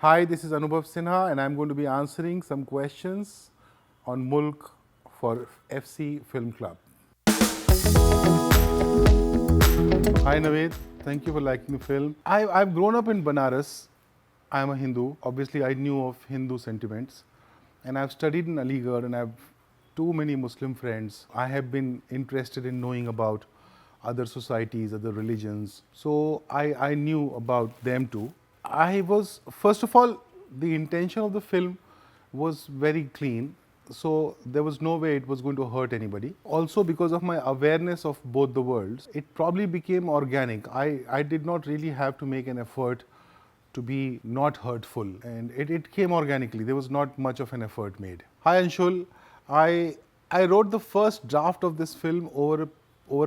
Hi, this is Anubhav Sinha, and I'm going to be answering some questions on Mulk for FC Film Club. Hi, Naveed. Thank you for liking the film. I've grown up in Banaras. I'm a Hindu. Obviously, I knew of Hindu sentiments. And I've studied in Aligarh, and I've too many Muslim friends. I have been interested in knowing about other societies, other religions. So I knew about them too. I was, first of all, the intention of the film was very clean. So there was no way it was going to hurt anybody. Also, because of my awareness of both the worlds, it probably became organic. I did not really have to make an effort to be not hurtful, and it came organically. There was not much of an effort made. Hi Anshul, I wrote the first draft of this film over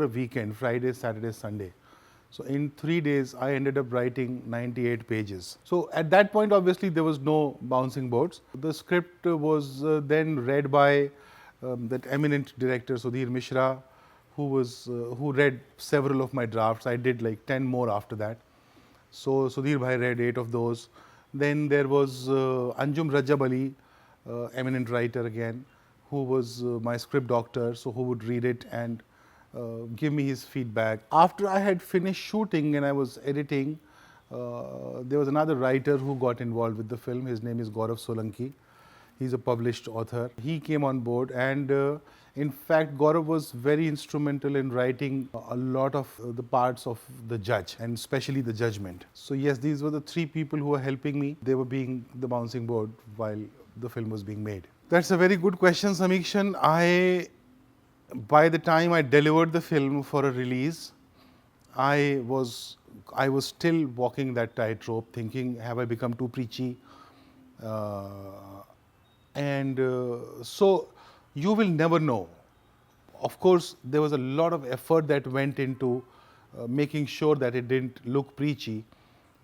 a weekend, Friday, Saturday, Sunday. So in 3 days, I ended up writing 98 pages. So at that point, obviously, there was no bouncing boards. The script was then read by that eminent director, Sudhir Mishra, who read several of my drafts. I did like 10 more after that. So Sudhir Bhai read 8 of those. Then there was Anjum Rajab Ali, eminent writer again, who was my script doctor, so who would read it and give me his feedback. After I had finished shooting and I was editing, there was another writer who got involved with the film. His name is Gaurav Solanki. He's a published author. He came on board, and in fact, Gaurav was very instrumental in writing a lot of the parts of the judge, and especially the judgment. So yes, these were the 3 people who were helping me. They were being the bouncing board while the film was being made. That's a very good question, Samikshan. By the time I delivered the film for a release, I was still walking that tightrope, thinking, have I become too preachy? So you will never know. Of course, there was a lot of effort that went into making sure that it didn't look preachy,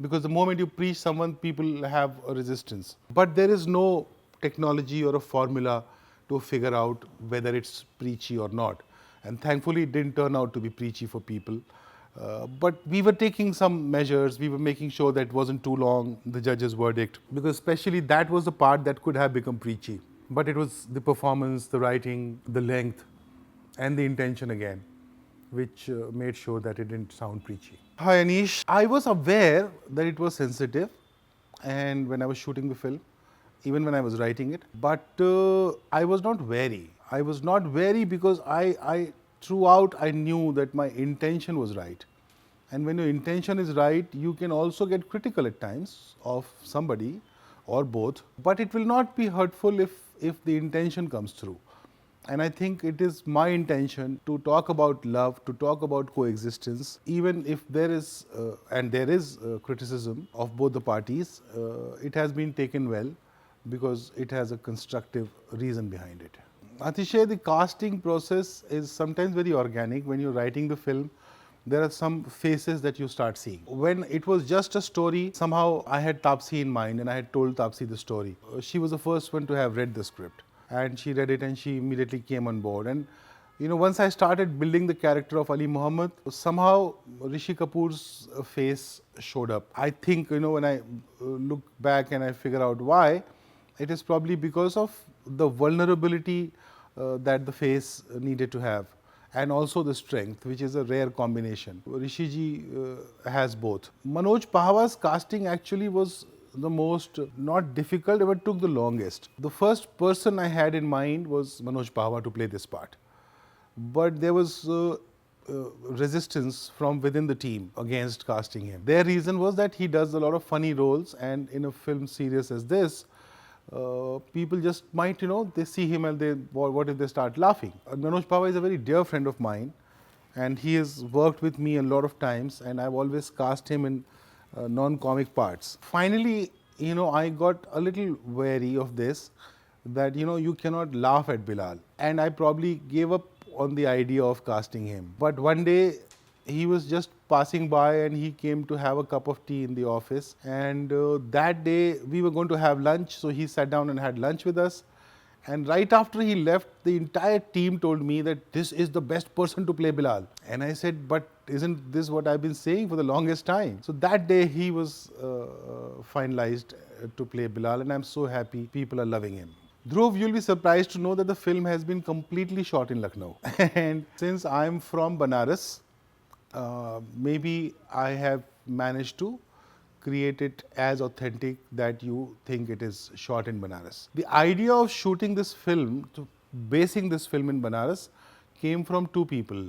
because the moment you preach someone, people have a resistance. But there is no technology or a formula to figure out whether it's preachy or not. And thankfully, it didn't turn out to be preachy for people. But we were taking some measures. We were making sure that it wasn't too long, the judge's verdict, because especially that was the part that could have become preachy. But it was the performance, the writing, the length, and the intention again, which made sure that it didn't sound preachy. Hi Anish, I was aware that it was sensitive, and when I was shooting the film, even when I was writing it, but I was not wary. I was not wary because throughout I knew that my intention was right. And when your intention is right, you can also get critical at times of somebody or both, but it will not be hurtful if the intention comes through. And I think it is my intention to talk about love, to talk about coexistence, even if there is, criticism of both the parties, it has been taken well because it has a constructive reason behind it. Atishay, the casting process is sometimes very organic. When you're writing the film, there are some faces that you start seeing. When it was just a story, somehow I had Tapsi in mind and I had told Tapsi the story. She was the first one to have read the script, and she read it and she immediately came on board. And once I started building the character of Ali Muhammad, somehow Rishi Kapoor's face showed up. I think, when I look back and I figure out why, it is probably because of the vulnerability that the face needed to have, and also the strength, which is a rare combination. Rishi ji has both. Manoj Pahwa's casting actually was the most not difficult, but took the longest. The first person I had in mind was Manoj Pahwa to play this part. But there was resistance from within the team against casting him. Their reason was that he does a lot of funny roles, and in a film serious as this, people just might, they see him and what if they start laughing? Manoj Pahwa is a very dear friend of mine, and he has worked with me a lot of times, and I've always cast him in non-comic parts. Finally, I got a little wary of this, that, you cannot laugh at Bilal. And I probably gave up on the idea of casting him. But one day, he was just passing by and he came to have a cup of tea in the office. And that day, we were going to have lunch, so he sat down and had lunch with us. And right after he left, the entire team told me that this is the best person to play Bilal. And I said, but isn't this what I've been saying for the longest time? So that day he was finalized to play Bilal, and I'm so happy people are loving him. Dhruv, you'll be surprised to know that the film has been completely shot in Lucknow. And since I'm from Banaras, maybe I have managed to create it as authentic that you think it is shot in Banaras. The idea of shooting this film, basing this film in Banaras, came from two people,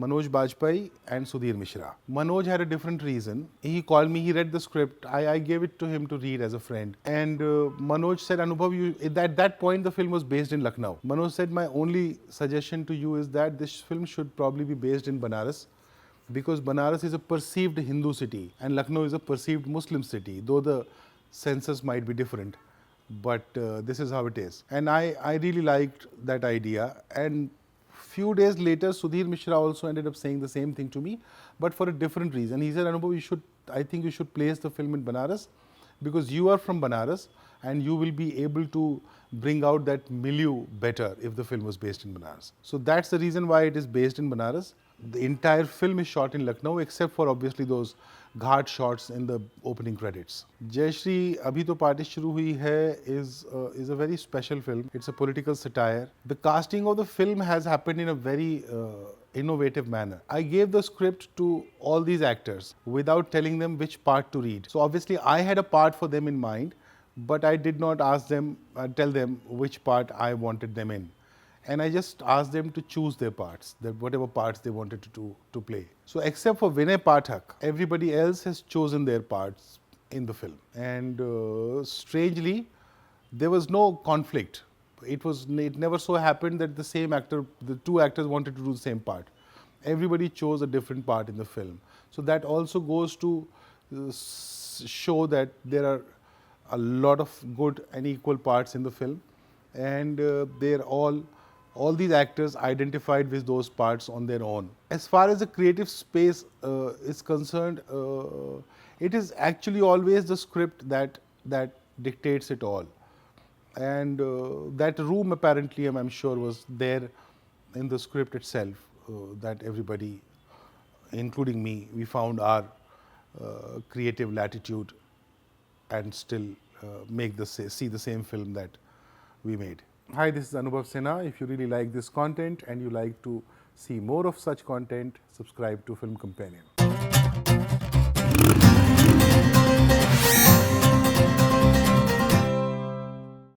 Manoj Bajpayee and Sudhir Mishra. Manoj had a different reason. He called me, he read the script, I gave it to him to read as a friend. And Manoj said, Anubhav, at that point the film was based in Lucknow. Manoj said, my only suggestion to you is that this film should probably be based in Banaras, because Banaras is a perceived Hindu city and Lucknow is a perceived Muslim city, though the census might be different. But this is how it is. And I really liked that idea. And few days later, Sudhir Mishra also ended up saying the same thing to me, but for a different reason. He said, Anubhav, I think you should place the film in Banaras, because you are from Banaras and you will be able to bring out that milieu better if the film was based in Banaras. So that's the reason why it is based in Banaras. The entire film is shot in Lucknow, except for obviously those ghat shots in the opening credits. Jai Shri Abhi To Party Shuru Hui Hai is a very special film. It's a political satire. The casting of the film has happened in a very innovative manner. I gave the script to all these actors without telling them which part to read. So obviously I had a part for them in mind, but I did not ask them, tell them which part I wanted them in. And I just asked them to choose their parts, whatever parts they wanted to play. So except for Vinay Pathak, everybody else has chosen their parts in the film. And strangely, there was no conflict. It never so happened that the two actors wanted to do the same part. Everybody chose a different part in the film. So that also goes to show that there are a lot of good and equal parts in the film, and they're all these actors identified with those parts on their own. As far as the creative space is concerned, it is actually always the script that dictates it all. And that room apparently, I'm sure, was there in the script itself, that everybody, including me, we found our creative latitude and still see the same film that we made. Hi, this is Anubhav Sinha. If you really like this content and you like to see more of such content, subscribe to Film Companion.